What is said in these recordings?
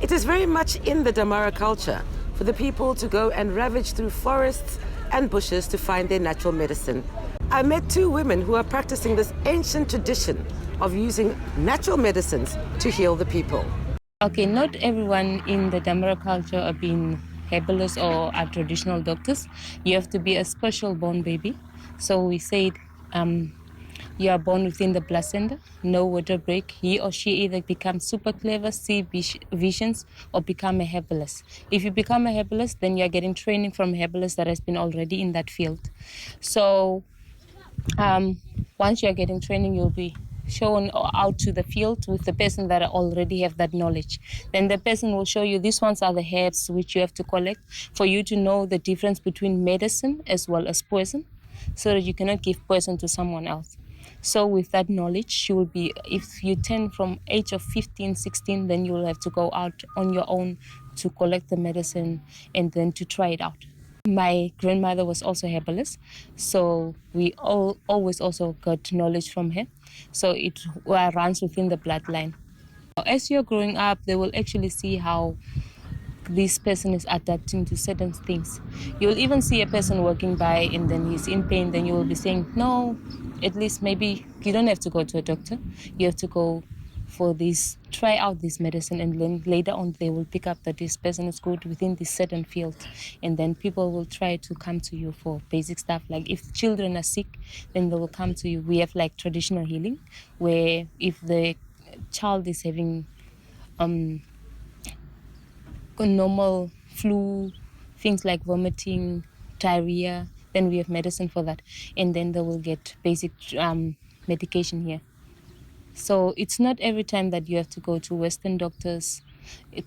It is very much in the Damara culture for the people to go and ravage through forests and bushes to find their natural medicine. I met two women who are practicing this ancient tradition of using natural medicines to heal the people. Okay, not everyone in the Damara culture are being herbalists or are traditional doctors. You have to be a special born baby. So we said you are born within the placenta, no water break. He or she either becomes super clever, see visions, or become a herbalist. If you become a herbalist, then you're getting training from a herbalist that has been already in that field. So once you're getting training, you'll be shown out to the field with the person that already have that knowledge. Then the person will show you these ones are the herbs which you have to collect for you to know the difference between medicine as well as poison, so that you cannot give poison to someone else. So with that knowledge, you will be, if you turn from age of 15, 16, then you will have to go out on your own to collect the medicine and then to try it out. My grandmother was also a herbalist, so we always also got knowledge from her. So it runs within the bloodline. As you're growing up, they will actually see how this person is adapting to certain things. You'll even see a person walking by and then he's in pain, then you will be saying, no, at least maybe you don't have to go to a doctor. You have to go for this, try out this medicine, and then later on they will pick up that this person is good within this certain field. And then people will try to come to you for basic stuff. Like if children are sick, then they will come to you. We have like traditional healing, where if the child is having normal flu, things like vomiting, diarrhea, then we have medicine for that. And then they will get basic medication here. So it's not every time that you have to go to Western doctors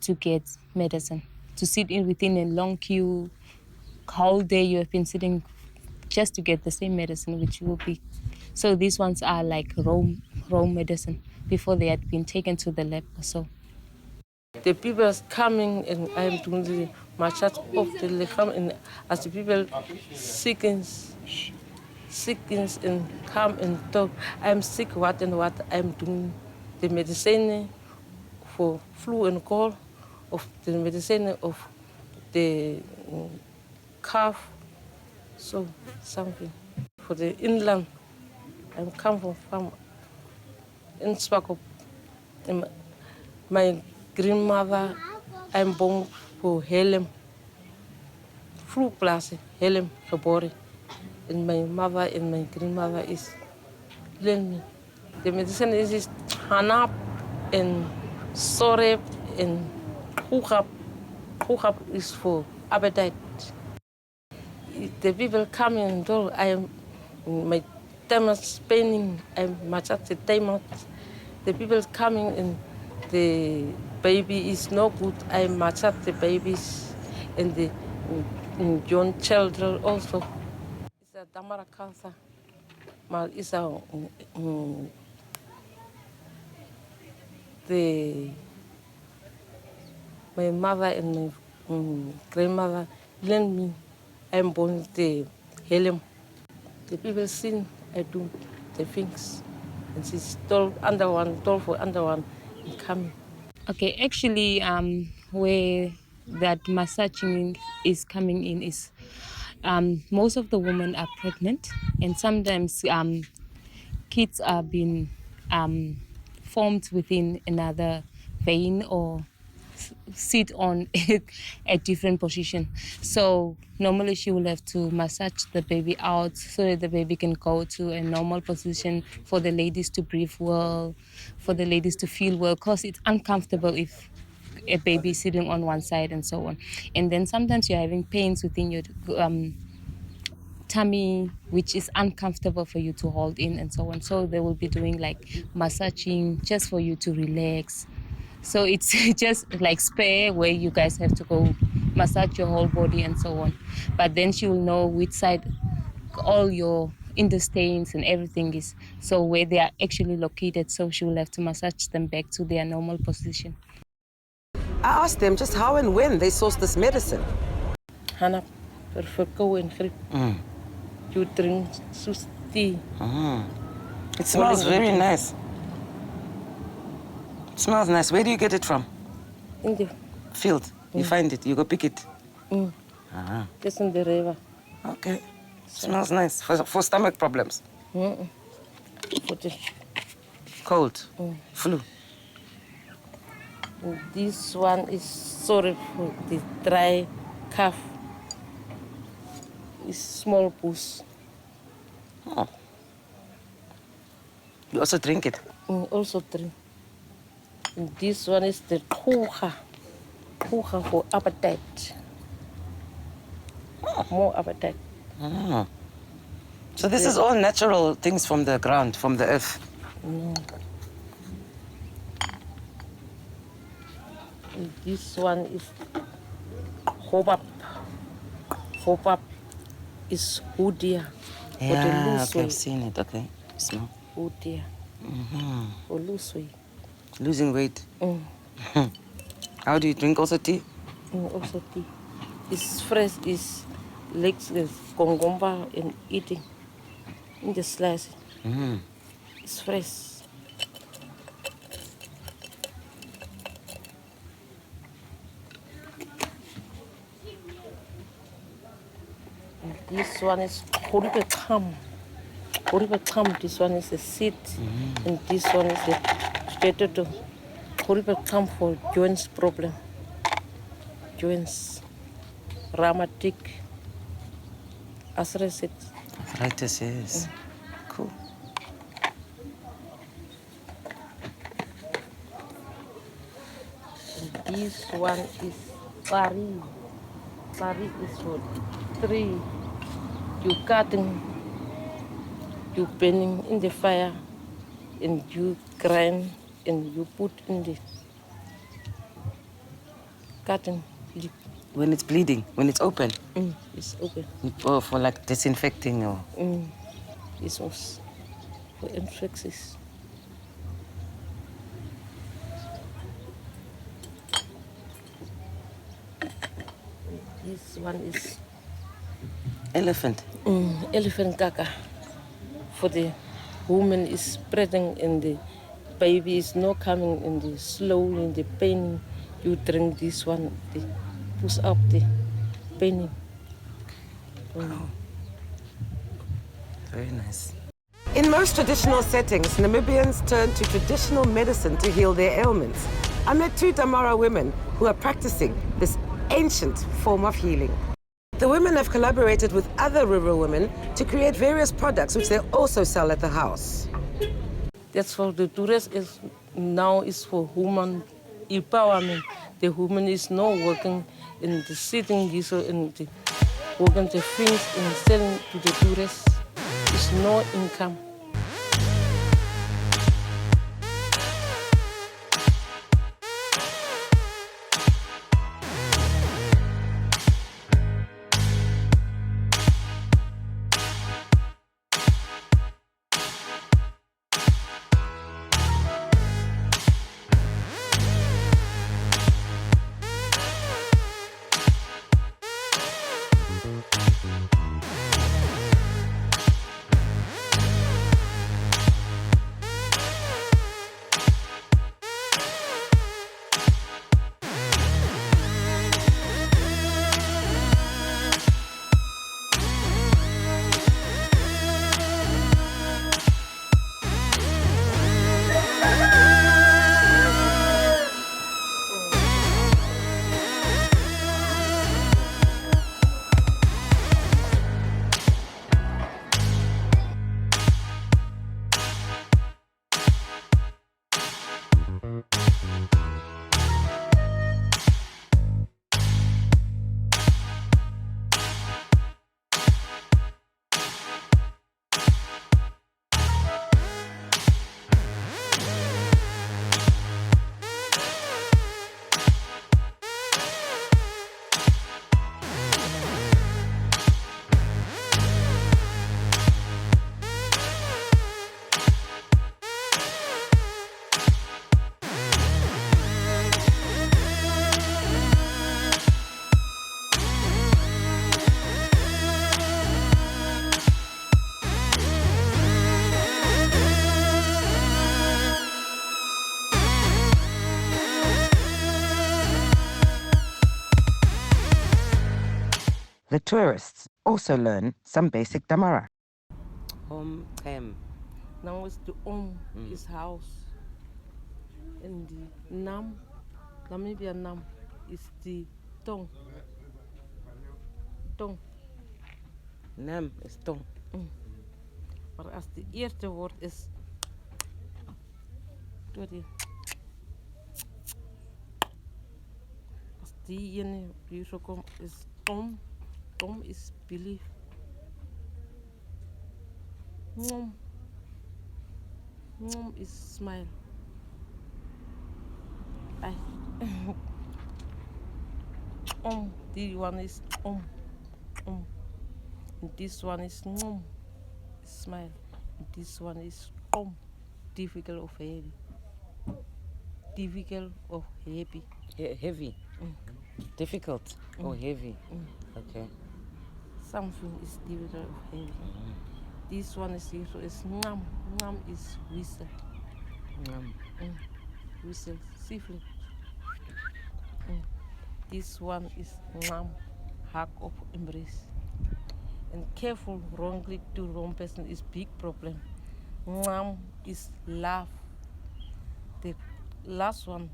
to get medicine. To sit in within a long queue, whole day you have been sitting just to get the same medicine, which will be. So these ones are like raw medicine before they had been taken to the lab or so. The people are coming and I'm doing the marchat of the lechem, and as the people sickens and come and talk, I'm sick, what and what, I'm doing the medicine for flu and cold, of the medicine of the cough, so something. For the inland, I'm come from in Swakopmund. My grandmother, I'm born for Helm, flu place, Helm, Gebhardt. And my mother and my grandmother is learning. The medicine is hanap and sorep and hukap. Hukap is for appetite. The people come and tell my stomach paining, I'm much at the time. The people coming and the baby is no good, I match up the babies and the young children also. It's a Damara culture. It's a my mother and my grandmother learned me. I'm born the Helm. The people sing, I do the things. And she's told under one, told for under one, and coming. Okay, actually, where that massaging is coming in is most of the women are pregnant, and sometimes kids are being formed within another vein or sit on a different position. So normally she will have to massage the baby out so that the baby can go to a normal position, for the ladies to breathe well, for the ladies to feel well, because it's uncomfortable if a baby is sitting on one side and so on. And then sometimes you're having pains within your tummy, which is uncomfortable for you to hold in and so on. So they will be doing like massaging just for you to relax. So it's just like spare where you guys have to go massage your whole body and so on. But then she will know which side all your intestines and everything is, so where they are actually located, so she will have to massage them back to their normal position. I asked them just how and when they source this medicine. Hanap, for and grip. You drink tea. It smells very nice. It smells nice. Where do you get it from? In the field. You find it, you go pick it. Just in the river. Okay. Smells nice. For stomach problems. For the, Cold. Flu. this one is sorry for the dry cough. It's small pus. Oh. You also drink it? Also drink. And this one is the kucha. Kucha for appetite. More appetite. So this is all natural things from the ground, from the earth. And this one is hobab. Hobab is hoodie. Yeah, okay, I've seen it. Okay, smell. Hoodie. For lose weight. Losing weight. How do you drink also tea? Also tea. It's fresh, it's legs, gongomba and eating in the slice. It's fresh. And this one is horibekam. Horibekam, this one is a seed, and this one is a potato. Horibekam for joints problem. Joints, rheumatic, arthritis. Arthritis, yes. Cool. And this one is pari. Pari is for tree. You cutting, you burning in the fire, and you grind, and you put in the cutting. When it's bleeding, when it's open? It's open. Oh, for like disinfecting or... This was for infections. This one is Elephant. elephant caca. For the woman is spreading and the baby is not coming in the slowly in the pain. You drink this one, the push up the pain. Very nice. In most traditional settings, Namibians turn to traditional medicine to heal their ailments. I met two Damara women who are practicing this ancient form of healing. The women have collaborated with other rural women to create various products which they also sell at the house. That's for the tourists is now is for woman empowerment. The woman is not working in the sitting in the working the things and selling to the tourists. It's no income. The tourists also learn some basic Damara. Now is the is house. And the Namibian Nam is the tong. Tong. Nam is tong. Maar als de eerste woord is als die ene hier zo komt is Tom. Tom is belief. Mom. Mom is smile. Ay. Die one is And this one is smile. And this one is difficult of heavy. Difficult or heavy. Heavy. Difficult or heavy. Okay. Something is difficult or heavy. This one is here, so it's ngam. Ngam is whistle. Whistle, sifle. This one is ngam, hug of embrace. And careful, wrongly to wrong person is big problem. Ngam is laugh. The last one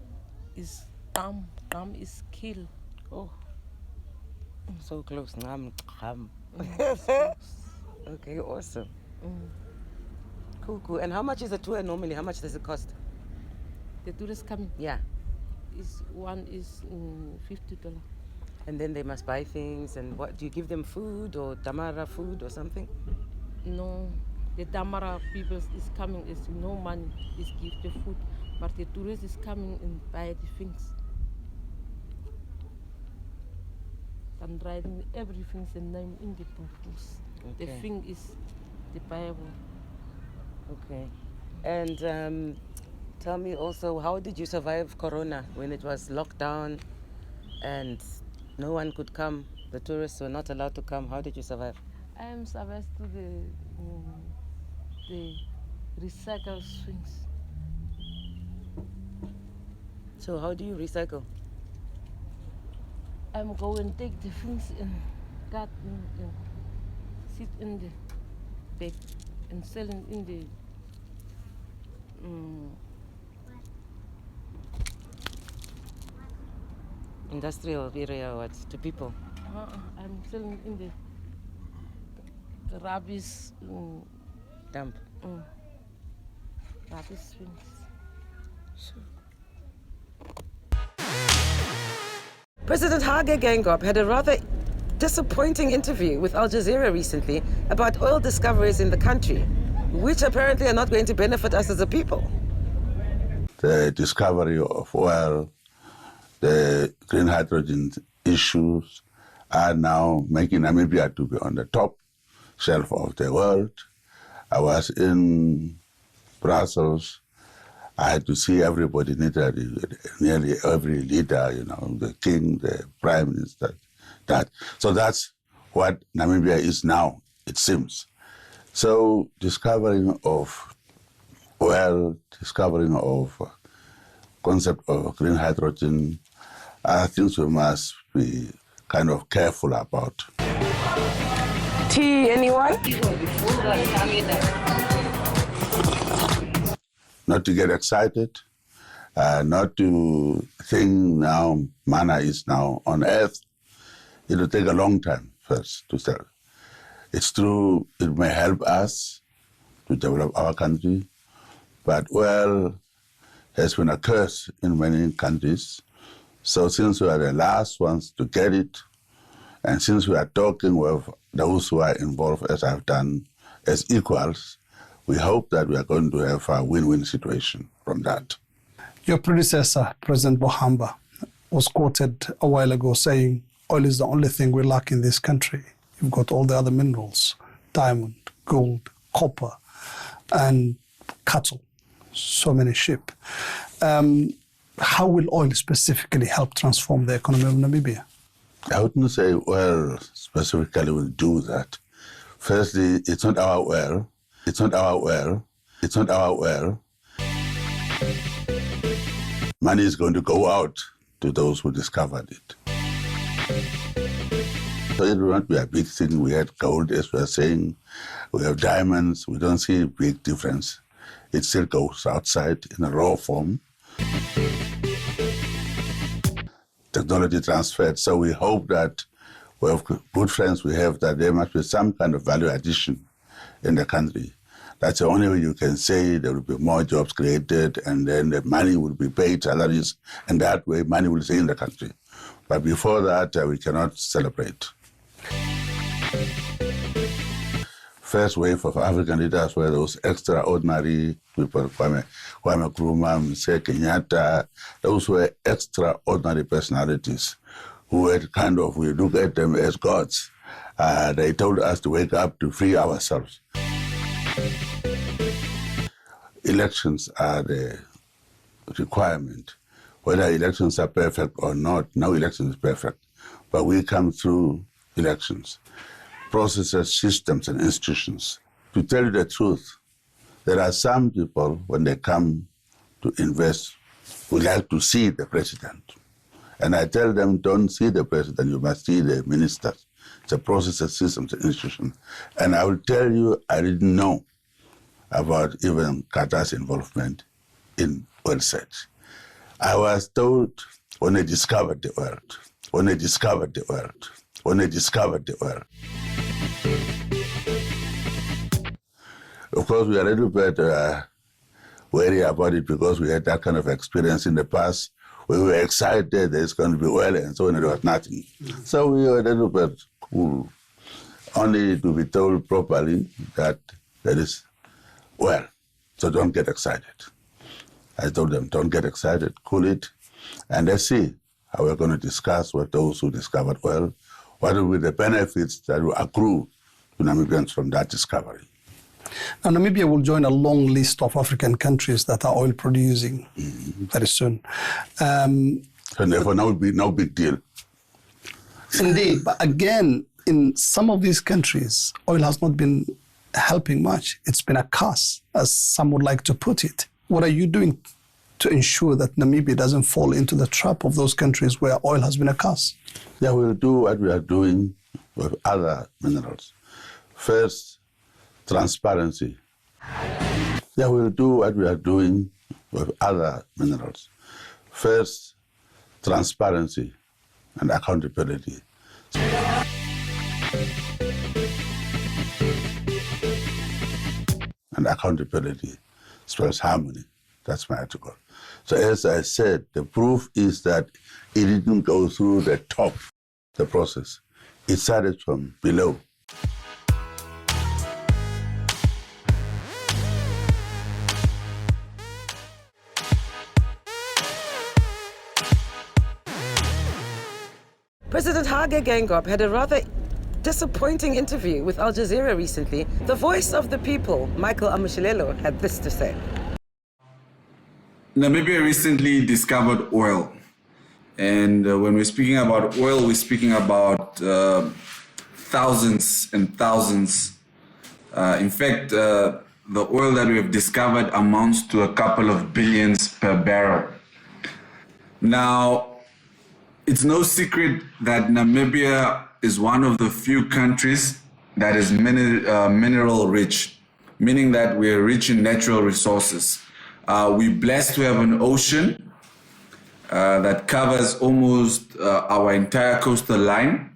is tam. Tam is kill. Oh. So close. Ngam. Okay, awesome. Cool. And how much is a tour normally? How much does it cost? The tourists coming. Yeah. One is $50. And then they must buy things. And what do you give them? Food or Damara food or something? No, the Damara people is coming. Is no money. Is give the food, but the tourists is coming and buy the things. And writing everything's the name in the books. Okay. The thing is the Bible. Okay. And tell me also, how did you survive Corona when it was locked down and no one could come? The tourists were not allowed to come. How did you survive? I am survived to the recycle things. So how do you recycle? I'm going to take the things and cut and sit in the bag and selling in the Industrial area or what? To people? I'm selling in the rubbish Dump. Rubbish things. Sure. President Hage Geingob had a rather disappointing interview with Al Jazeera recently about oil discoveries in the country, which apparently are not going to benefit us as a people. The discovery of oil, the green hydrogen issues are now making Namibia to be on the top shelf of the world. I was in Brussels. I had to see everybody, nearly every leader, the king, the prime minister, that. So that's what Namibia is now, it seems. So discovering of oil, discovering of concept of green hydrogen are things we must be kind of careful about. Tea, anyone? Not to get excited, not to think now manna is now on earth. It will take a long time first to sell. It's true, it may help us to develop our country, but oil has been a curse in many countries. So since we are the last ones to get it, and since we are talking with those who are involved, as I've done, as equals, we hope that we are going to have a win-win situation from that. Your predecessor, President Bohamba, was quoted a while ago saying, oil is the only thing we lack in this country. You've got all the other minerals, diamond, gold, copper, and cattle, so many sheep. How will oil specifically help transform the economy of Namibia? I wouldn't say oil specifically will do that. Firstly, it's not our oil. It's not our oil. It's not our oil. Money is going to go out to those who discovered it. So it will not be a big thing. We had gold, as we are saying. We have diamonds. We don't see a big difference. It still goes outside in a raw form. Technology transferred. So we hope that we have good friends we have, that there must be some kind of value addition in the country. That's the only way you can say there will be more jobs created, and then the money will be paid, salaries, and that way money will stay in the country. But before that, we cannot celebrate. First wave of African leaders were those extraordinary people, Kwame Nkrumah, Mzee Kenyatta. Those were extraordinary personalities who had kind of, we look at them as gods. They told us to wake up to free ourselves. Elections are the requirement. Whether elections are perfect or not, no election is perfect. But we come through elections, processes, systems, and institutions. To tell you the truth, there are some people, when they come to invest, who like to see the president. And I tell them, don't see the president, you must see the ministers. It's a process, systems, and institution. And I will tell you, I didn't know about even Qatar's involvement in oil search. I was told when they discovered the oil, when they discovered the oil, when they discovered the oil. Of course, we are a little bit wary about it because we had that kind of experience in the past. We were excited there's going to be oil, and so on, there was nothing. So we were a little bit cool, only to be told properly that there is oil. So don't get excited. I told them, don't get excited, cool it, and let's see how we're going to discuss with those who discovered oil, what will be the benefits that will accrue to Namibians from that discovery. Now, Namibia will join a long list of African countries that are oil producing very soon. And therefore, now will be no big deal. Indeed, but again, in some of these countries, oil has not been helping much. It's been a curse, as some would like to put it. What are you doing to ensure that Namibia doesn't fall into the trap of those countries where oil has been a curse? Yeah, we'll do what we are doing with other minerals. First, transparency. Yeah, we'll do what we are doing with other minerals. First, transparency and accountability. And accountability spells harmony. That's my article. So as I said, the proof is that it didn't go through the top, the process. It started from below. President Hage Geingob had a rather disappointing interview with Al Jazeera recently. The voice of the people, Michael Amushilelo, had this to say. Namibia recently discovered oil. And when we're speaking about oil, we're speaking about thousands and thousands. In fact, the oil that we have discovered amounts to a couple of billions per barrel. Now, it's no secret that Namibia is one of the few countries that is mineral rich, meaning that we're rich in natural resources. We're blessed to have an ocean that covers almost our entire coastal line.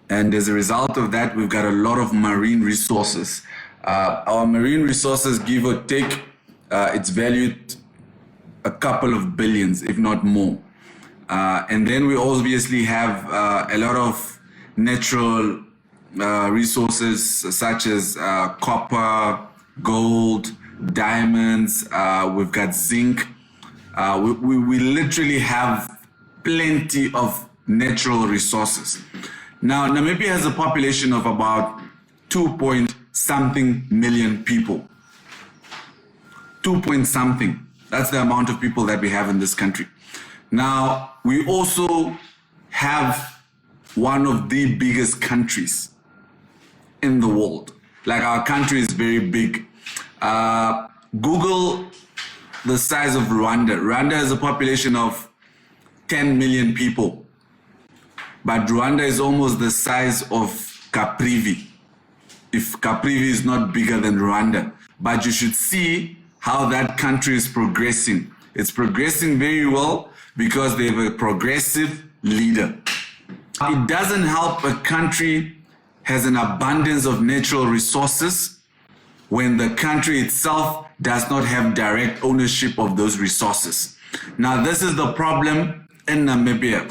And as a result of that, we've got a lot of marine resources. Our marine resources, give or take, it's valued a couple of billions, if not more. And then we obviously have a lot of natural resources such as copper, gold, diamonds, we've got zinc. We literally have plenty of natural resources. Now, Namibia has a population of about 2-point-something million people. 2-point-something. That's the amount of people that we have in this country. Now, we also have one of the biggest countries in the world. Like, our country is very big. Google the size of Rwanda. Rwanda has a population of 10 million people. but Rwanda is almost the size of Caprivi, if Caprivi is not bigger than Rwanda. But you should see how that country is progressing. It's progressing very well because they have a progressive leader. It doesn't help a country has an abundance of natural resources when the country itself does not have direct ownership of those resources. Now, this is the problem in Namibia.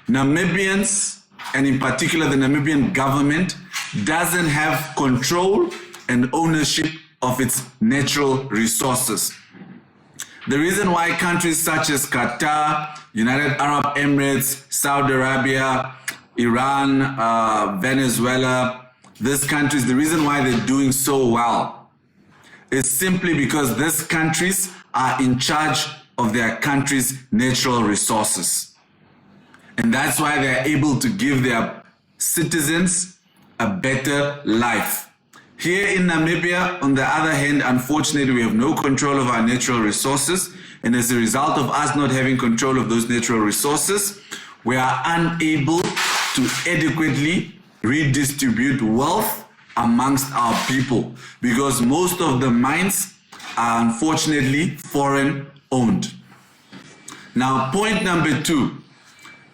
Namibians, and in particular the Namibian government, doesn't have control and ownership of its natural resources. The reason why countries such as Qatar, United Arab Emirates, Saudi Arabia, Iran, Venezuela, these countries, the reason why they're doing so well is simply because these countries are in charge of their country's natural resources. And that's why they're able to give their citizens a better life. Here in Namibia, on the other hand, unfortunately, we have no control of our natural resources. And as a result of us not having control of those natural resources, we are unable to adequately redistribute wealth amongst our people because most of the mines are unfortunately foreign owned. Now, point number 2,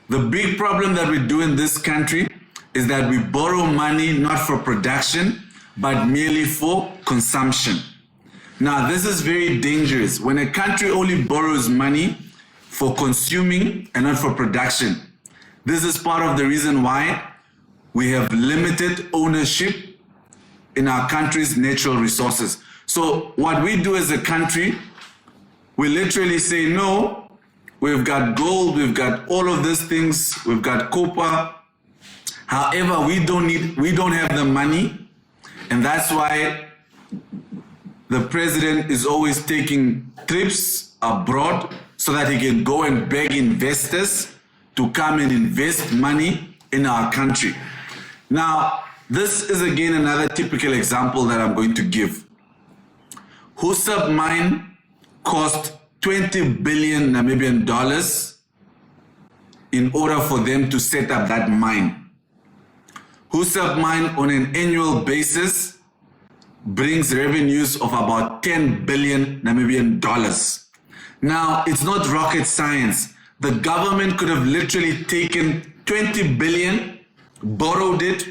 the big problem that we do in this country is that we borrow money not for production, but merely for consumption. Now, this is very dangerous. When a country only borrows money for consuming and not for production, this is part of the reason why we have limited ownership in our country's natural resources. So what we do as a country, we literally say, no, we've got gold, we've got all of these things, we've got copper. However, we don't have the money, and that's why the president is always taking trips abroad so that he can go and beg investors to come and invest money in our country. Now, this is again another typical example that I'm going to give. Husab mine cost 20 billion Namibian dollars in order for them to set up that mine. Husab mine on an annual basis brings revenues of about 10 billion Namibian dollars. Now, it's not rocket science. The government could have literally taken 20 billion, borrowed it,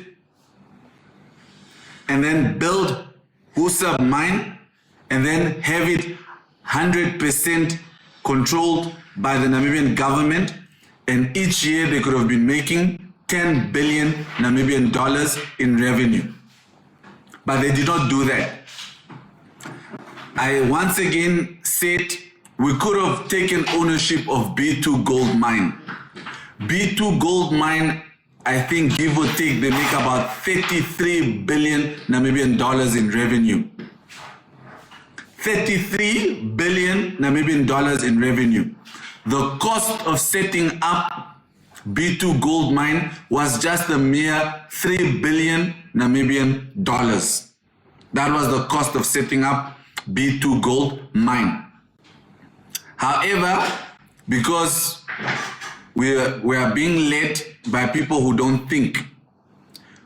and then build Husab mine, and then have it 100% controlled by the Namibian government, and each year they could have been making 10 billion Namibian dollars in revenue. But they did not do that. I once again said we could have taken ownership of B2 gold mine. B2 gold mine, I think give or take, they make about 33 billion Namibian dollars in revenue. 33 billion Namibian dollars in revenue. The cost of setting up B2 gold mine was just a mere 3 billion Namibian dollars. That was the cost of setting up B2 gold mine. However, because we are being led by people who don't think,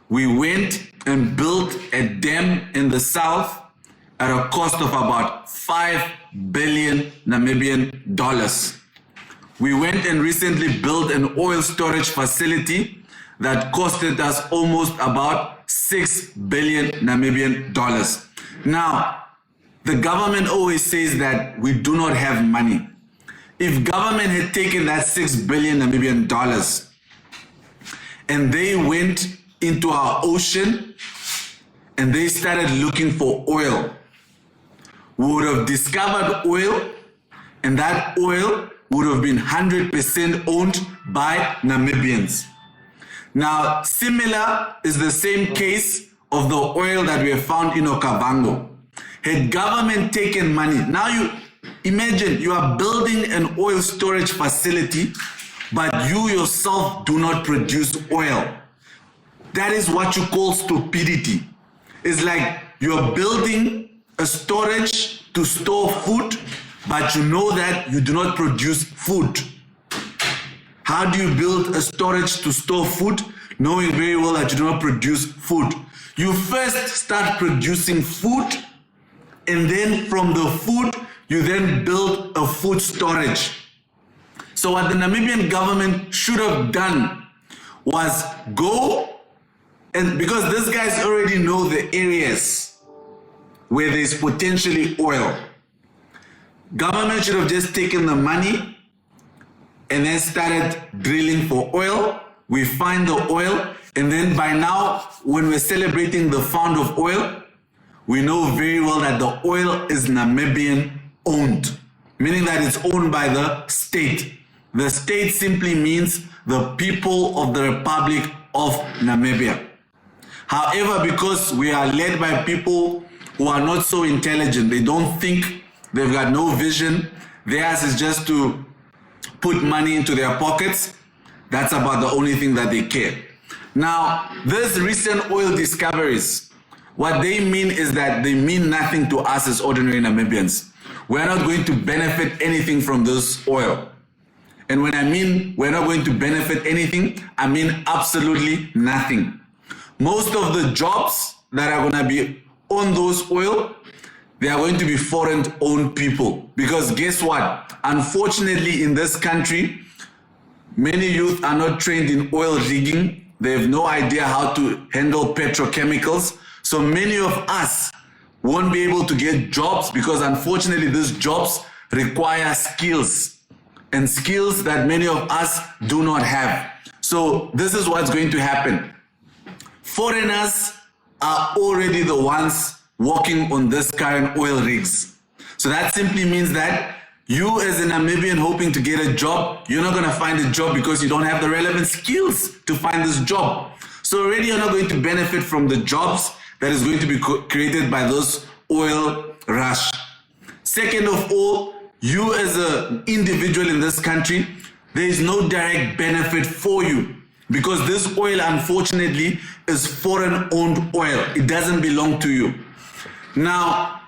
we went and built a dam in the south at a cost of about 5 billion Namibian dollars. We went and recently built an oil storage facility that costed us almost about 6 billion Namibian dollars. Now, the government always says that we do not have money. If government had taken that 6 billion Namibian dollars and they went into our ocean and they started looking for oil, we would have discovered oil, and that oil would have been 100% owned by Namibians. Now, similar is the same case of the oil that we have found in Okavango. Had government taken money, now you imagine you are building an oil storage facility, but you yourself do not produce oil. That is what you call stupidity. It's like you're building a storage to store food, but you know that you do not produce food. How do you build a storage to store food, knowing very well that you do not produce food? You first start producing food, and then from the food, you then build a food storage. So what the Namibian government should have done was go, and because these guys already know the areas where there's potentially oil, government should have just taken the money and then started drilling for oil. We find the oil, and then by now, when we're celebrating the found of oil, we know very well that the oil is Namibian owned, meaning that it's owned by the state. The state simply means the people of the Republic of Namibia. However, because we are led by people who are not so intelligent, they don't think, they've got no vision, theirs is just to put money into their pockets. That's about the only thing that they care. Now, these recent oil discoveries, what they mean is that they mean nothing to us as ordinary Namibians. We're not going to benefit anything from this oil. And when I mean we're not going to benefit anything, I mean absolutely nothing. Most of the jobs that are going to be on those oil, they are going to be foreign-owned people. Because guess what? Unfortunately, in this country, many youth are not trained in oil rigging. They have no idea how to handle petrochemicals. So many of us won't be able to get jobs because unfortunately these jobs require skills, and skills that many of us do not have. So this is what's going to happen. Foreigners are already the ones working on this current oil rigs. So that simply means that you as a Namibian hoping to get a job, you're not going to find a job because you don't have the relevant skills to find this job. So already you're not going to benefit from the jobs that is going to be created by this oil rush. Second of all, you as an individual in this country, there is no direct benefit for you because this oil, unfortunately, is foreign-owned oil. It doesn't belong to you. Now,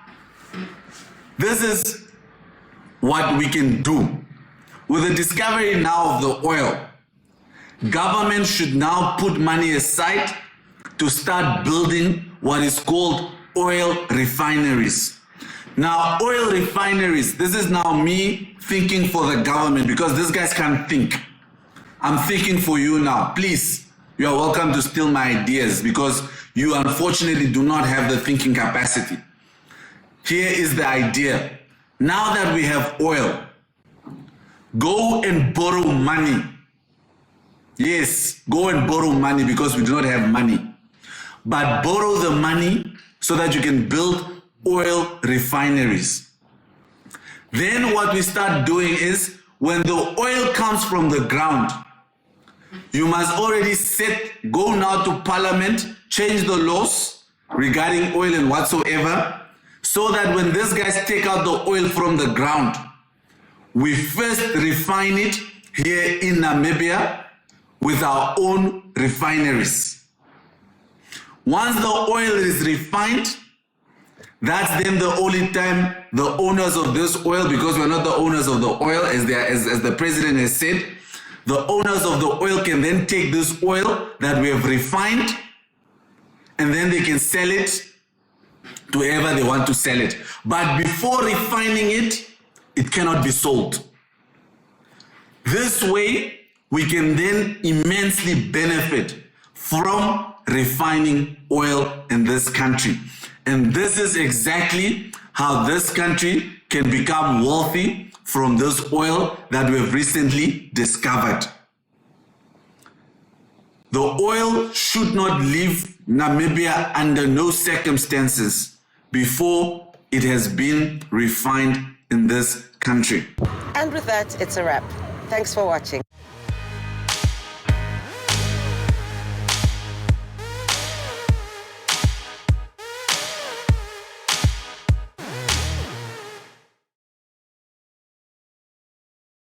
this is what we can do. With the discovery now of the oil, government should now put money aside to start building what is called oil refineries. Now, oil refineries, this is now me thinking for the government because these guys can't think. I'm thinking for you now. Please, you are welcome to steal my ideas because you unfortunately do not have the thinking capacity. Here is the idea. Now that we have oil, go and borrow money. Yes, go and borrow money because we do not have money. But borrow the money so that you can build oil refineries. Then what we start doing is when the oil comes from the ground, you must already go now to parliament, change the laws regarding oil and whatsoever, so that when these guys take out the oil from the ground, we first refine it here in Namibia with our own refineries. Once the oil is refined, that's then the only time the owners of this oil, because we're not the owners of the oil, as the president has said, the owners of the oil can then take this oil that we have refined and then they can sell it to whoever they want to sell it. But before refining it, it cannot be sold. This way, we can then immensely benefit from refining oil in this country. And this is exactly how this country can become wealthy from this oil that we have recently discovered. The oil should not leave Namibia under no circumstances before it has been refined in this country. And with that, it's a wrap. Thanks for watching.